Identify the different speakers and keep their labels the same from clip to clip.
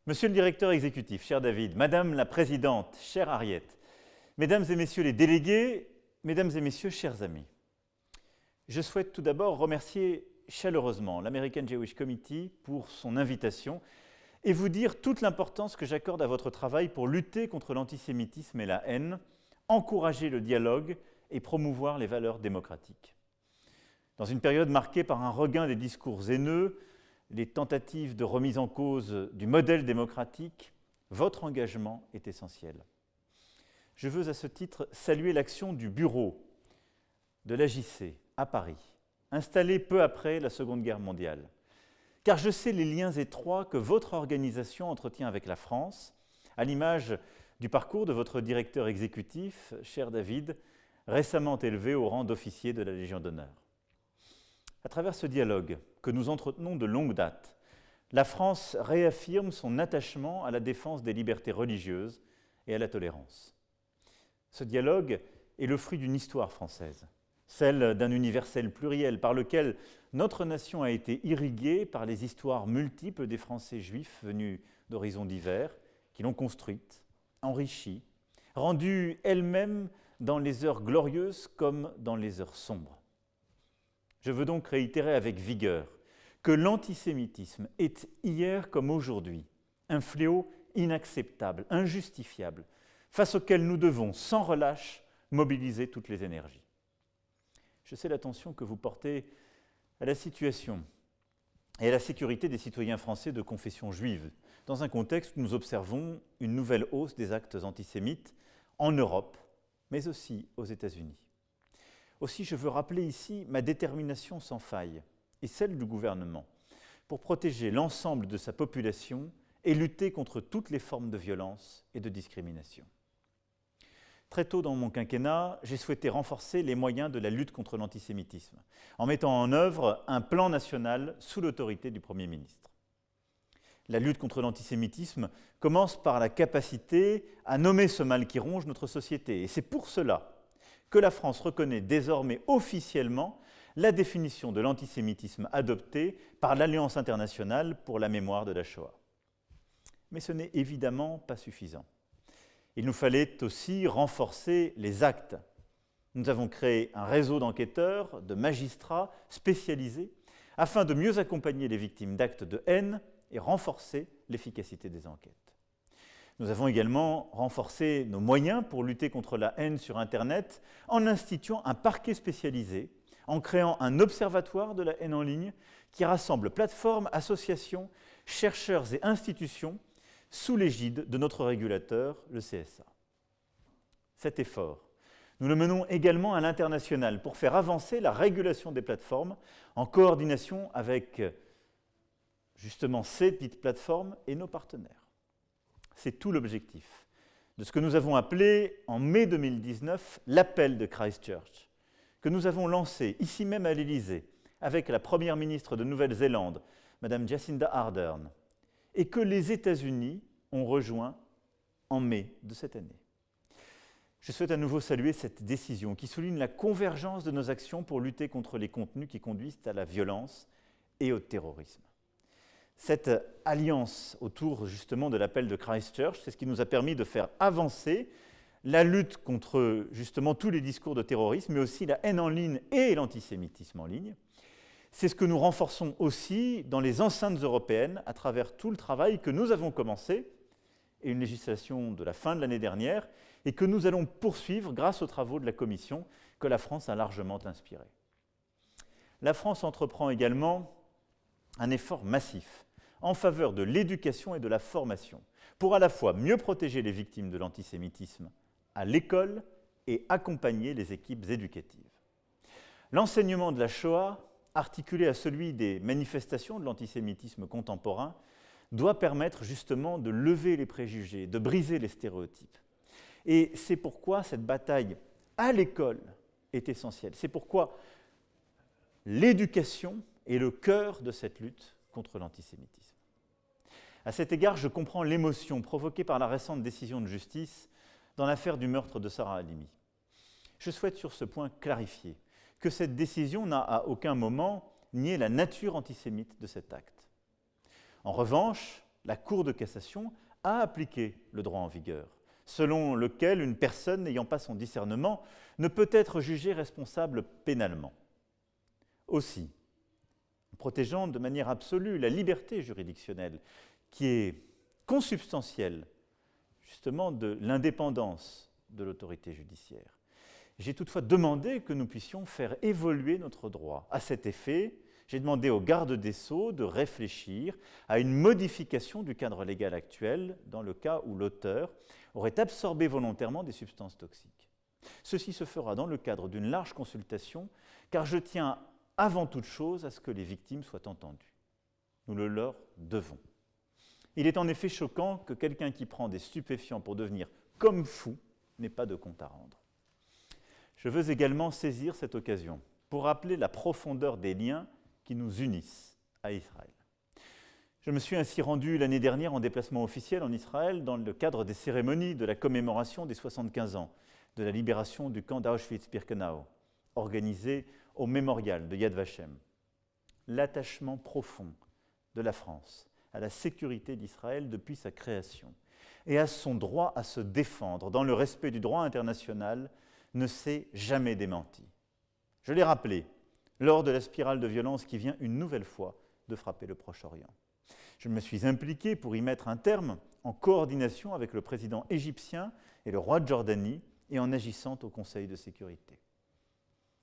Speaker 1: Monsieur le directeur exécutif, cher David, Madame la présidente, chère Harriet, Mesdames et Messieurs les délégués, Mesdames et Messieurs, chers amis, je souhaite tout d'abord remercier chaleureusement l'American Jewish Committee pour son invitation et vous dire toute l'importance que j'accorde à votre travail pour lutter contre l'antisémitisme et la haine, encourager le dialogue et promouvoir les valeurs démocratiques. Dans une période marquée par un regain des discours haineux, les tentatives de remise en cause du modèle démocratique, votre engagement est essentiel. Je veux à ce titre saluer l'action du bureau de l'AJC à Paris, installé peu après la Seconde Guerre mondiale, car je sais les liens étroits que votre organisation entretient avec la France, à l'image du parcours de votre directeur exécutif, cher David, récemment élevé au rang d'officier de la Légion d'honneur. À travers ce dialogue que nous entretenons de longue date, la France réaffirme son attachement à la défense des libertés religieuses et à la tolérance. Ce dialogue est le fruit d'une histoire française, celle d'un universel pluriel par lequel notre nation a été irriguée par les histoires multiples des Français juifs venus d'horizons divers, qui l'ont construite, enrichie, rendue elle-même dans les heures glorieuses comme dans les heures sombres. Je veux donc réitérer avec vigueur que l'antisémitisme est hier comme aujourd'hui un fléau inacceptable, injustifiable, face auquel nous devons sans relâche mobiliser toutes les énergies. Je sais l'attention que vous portez à la situation et à la sécurité des citoyens français de confession juive, dans un contexte où nous observons une nouvelle hausse des actes antisémites en Europe, mais aussi aux États-Unis. Aussi, je veux rappeler ici ma détermination sans faille, et celle du gouvernement, pour protéger l'ensemble de sa population et lutter contre toutes les formes de violence et de discrimination. Très tôt dans mon quinquennat, j'ai souhaité renforcer les moyens de la lutte contre l'antisémitisme, en mettant en œuvre un plan national sous l'autorité du Premier ministre. La lutte contre l'antisémitisme commence par la capacité à nommer ce mal qui ronge notre société, et c'est pour cela que la France reconnaît désormais officiellement la définition de l'antisémitisme adoptée par l'Alliance internationale pour la mémoire de la Shoah. Mais ce n'est évidemment pas suffisant. Il nous fallait aussi renforcer les actes. Nous avons créé un réseau d'enquêteurs, de magistrats spécialisés, afin de mieux accompagner les victimes d'actes de haine et renforcer l'efficacité des enquêtes. Nous avons également renforcé nos moyens pour lutter contre la haine sur Internet en instituant un parquet spécialisé, en créant un observatoire de la haine en ligne qui rassemble plateformes, associations, chercheurs et institutions sous l'égide de notre régulateur, le CSA. Cet effort, nous le menons également à l'international pour faire avancer la régulation des plateformes en coordination avec justement ces petites plateformes et nos partenaires. C'est tout l'objectif de ce que nous avons appelé en mai 2019 l'appel de Christchurch, que nous avons lancé ici même à l'Élysée avec la première ministre de Nouvelle-Zélande, Mme Jacinda Ardern, et que les États-Unis ont rejoint en mai de cette année. Je souhaite à nouveau saluer cette décision qui souligne la convergence de nos actions pour lutter contre les contenus qui conduisent à la violence et au terrorisme. Cette alliance autour justement de l'appel de Christchurch, c'est ce qui nous a permis de faire avancer la lutte contre justement tous les discours de terrorisme, mais aussi la haine en ligne et l'antisémitisme en ligne. C'est ce que nous renforçons aussi dans les enceintes européennes à travers tout le travail que nous avons commencé, et une législation de la fin de l'année dernière, et que nous allons poursuivre grâce aux travaux de la Commission que la France a largement inspiré. La France entreprend également un effort massif en faveur de l'éducation et de la formation, pour à la fois mieux protéger les victimes de l'antisémitisme à l'école et accompagner les équipes éducatives. L'enseignement de la Shoah, articulé à celui des manifestations de l'antisémitisme contemporain, doit permettre justement de lever les préjugés, de briser les stéréotypes. Et c'est pourquoi cette bataille à l'école est essentielle. C'est pourquoi l'éducation est le cœur de cette lutte contre l'antisémitisme. À cet égard, je comprends l'émotion provoquée par la récente décision de justice dans l'affaire du meurtre de Sarah Halimi. Je souhaite sur ce point clarifier que cette décision n'a à aucun moment nié la nature antisémite de cet acte. En revanche, la Cour de cassation a appliqué le droit en vigueur, selon lequel une personne n'ayant pas son discernement ne peut être jugée responsable pénalement. Aussi, en protégeant de manière absolue la liberté juridictionnelle, qui est consubstantielle justement de l'indépendance de l'autorité judiciaire, j'ai toutefois demandé que nous puissions faire évoluer notre droit. À cet effet, j'ai demandé au garde des Sceaux de réfléchir à une modification du cadre légal actuel dans le cas où l'auteur aurait absorbé volontairement des substances toxiques. Ceci se fera dans le cadre d'une large consultation, car je tiens avant toute chose à ce que les victimes soient entendues. Nous le leur devons. Il est en effet choquant que quelqu'un qui prend des stupéfiants pour devenir comme fou n'ait pas de compte à rendre. Je veux également saisir cette occasion pour rappeler la profondeur des liens qui nous unissent à Israël. Je me suis ainsi rendu l'année dernière en déplacement officiel en Israël dans le cadre des cérémonies de la commémoration des 75 ans de la libération du camp d'Auschwitz-Birkenau, organisée au mémorial de Yad Vashem. L'attachement profond de la France à la sécurité d'Israël depuis sa création et à son droit à se défendre dans le respect du droit international ne s'est jamais démenti. Je l'ai rappelé lors de la spirale de violence qui vient une nouvelle fois de frapper le Proche-Orient. Je me suis impliqué pour y mettre un terme en coordination avec le président égyptien et le roi de Jordanie et en agissant au Conseil de sécurité.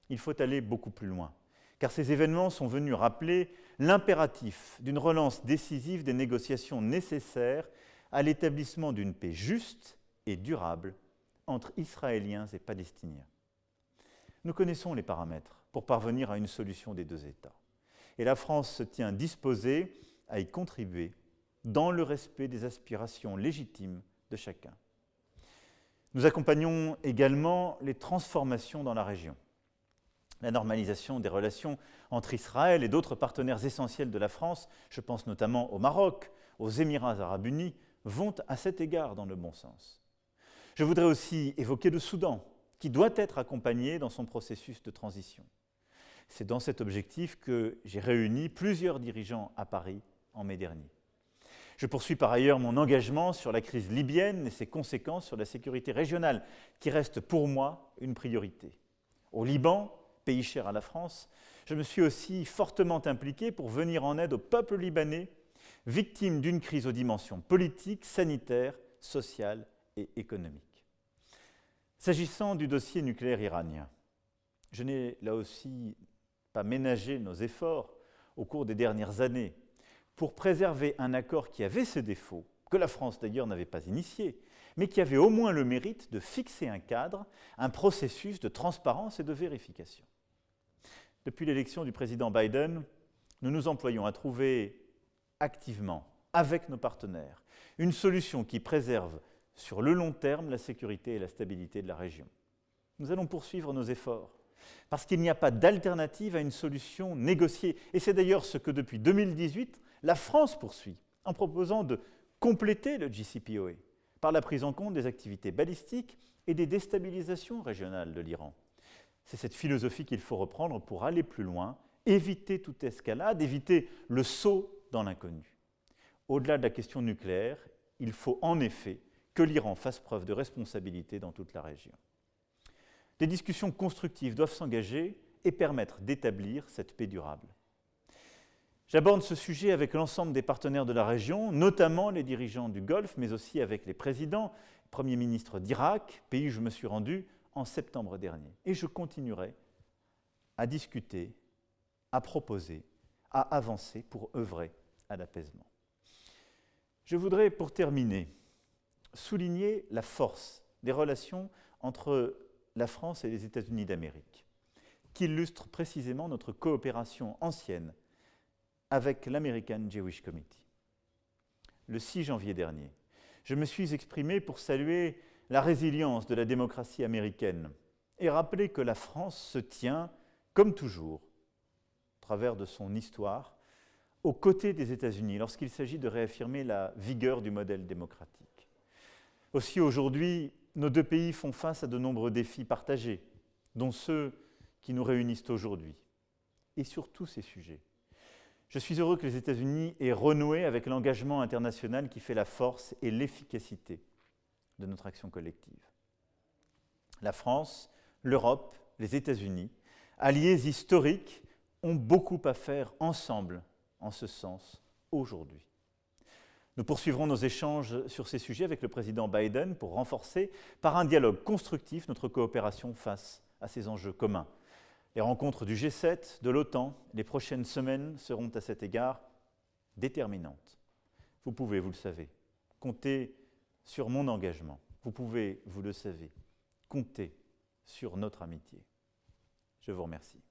Speaker 1: Il faut aller beaucoup plus loin, car ces événements sont venus rappeler l'impératif d'une relance décisive des négociations nécessaires à l'établissement d'une paix juste et durable entre Israéliens et Palestiniens. Nous connaissons les paramètres pour parvenir à une solution des deux États. Et la France se tient disposée à y contribuer dans le respect des aspirations légitimes de chacun. Nous accompagnons également les transformations dans la région. La normalisation des relations entre Israël et d'autres partenaires essentiels de la France, je pense notamment au Maroc, aux Émirats arabes unis, vont à cet égard dans le bon sens. Je voudrais aussi évoquer le Soudan, qui doit être accompagné dans son processus de transition. C'est dans cet objectif que j'ai réuni plusieurs dirigeants à Paris en mai dernier. Je poursuis par ailleurs mon engagement sur la crise libyenne et ses conséquences sur la sécurité régionale, qui reste pour moi une priorité. Au Liban, pays cher à la France, je me suis aussi fortement impliqué pour venir en aide au peuple libanais, victime d'une crise aux dimensions politiques, sanitaires, sociales et économiques. S'agissant du dossier nucléaire iranien, je n'ai là aussi pas ménagé nos efforts au cours des dernières années pour préserver un accord qui avait ses défauts, que la France d'ailleurs n'avait pas initié, mais qui avait au moins le mérite de fixer un cadre, un processus de transparence et de vérification. Depuis l'élection du président Biden, nous nous employons à trouver activement, avec nos partenaires, une solution qui préserve sur le long terme la sécurité et la stabilité de la région. Nous allons poursuivre nos efforts, parce qu'il n'y a pas d'alternative à une solution négociée. Et c'est d'ailleurs ce que depuis 2018, la France poursuit, en proposant de compléter le JCPOA par la prise en compte des activités balistiques et des déstabilisations régionales de l'Iran. C'est cette philosophie qu'il faut reprendre pour aller plus loin, éviter toute escalade, éviter le saut dans l'inconnu. Au-delà de la question nucléaire, il faut en effet que l'Iran fasse preuve de responsabilité dans toute la région. Des discussions constructives doivent s'engager et permettre d'établir cette paix durable. J'aborde ce sujet avec l'ensemble des partenaires de la région, notamment les dirigeants du Golfe, mais aussi avec les présidents, premiers ministres d'Irak, pays où je me suis rendu en septembre dernier. Et je continuerai à discuter, à proposer, à avancer pour œuvrer à l'apaisement. Je voudrais, pour terminer, souligner la force des relations entre la France et les États-Unis d'Amérique, qui illustre précisément notre coopération ancienne avec l'American Jewish Committee. Le 6 janvier dernier, je me suis exprimé pour saluer la résilience de la démocratie américaine et rappeler que la France se tient, comme toujours, au travers de son histoire, aux côtés des États-Unis lorsqu'il s'agit de réaffirmer la vigueur du modèle démocratique. Aussi aujourd'hui, nos deux pays font face à de nombreux défis partagés, dont ceux qui nous réunissent aujourd'hui. Et sur tous ces sujets, Je suis heureux que les États-Unis aient renoué avec l'engagement international qui fait la force et l'efficacité de notre action collective. La France, l'Europe, les États-Unis, alliés historiques, ont beaucoup à faire ensemble en ce sens aujourd'hui. Nous poursuivrons nos échanges sur ces sujets avec le président Biden pour renforcer, par un dialogue constructif, notre coopération face à ces enjeux communs. Les rencontres du G7, de l'OTAN, les prochaines semaines seront à cet égard déterminantes. Vous pouvez, vous le savez, compter sur mon engagement. Vous pouvez, vous le savez, compter sur notre amitié. Je vous remercie.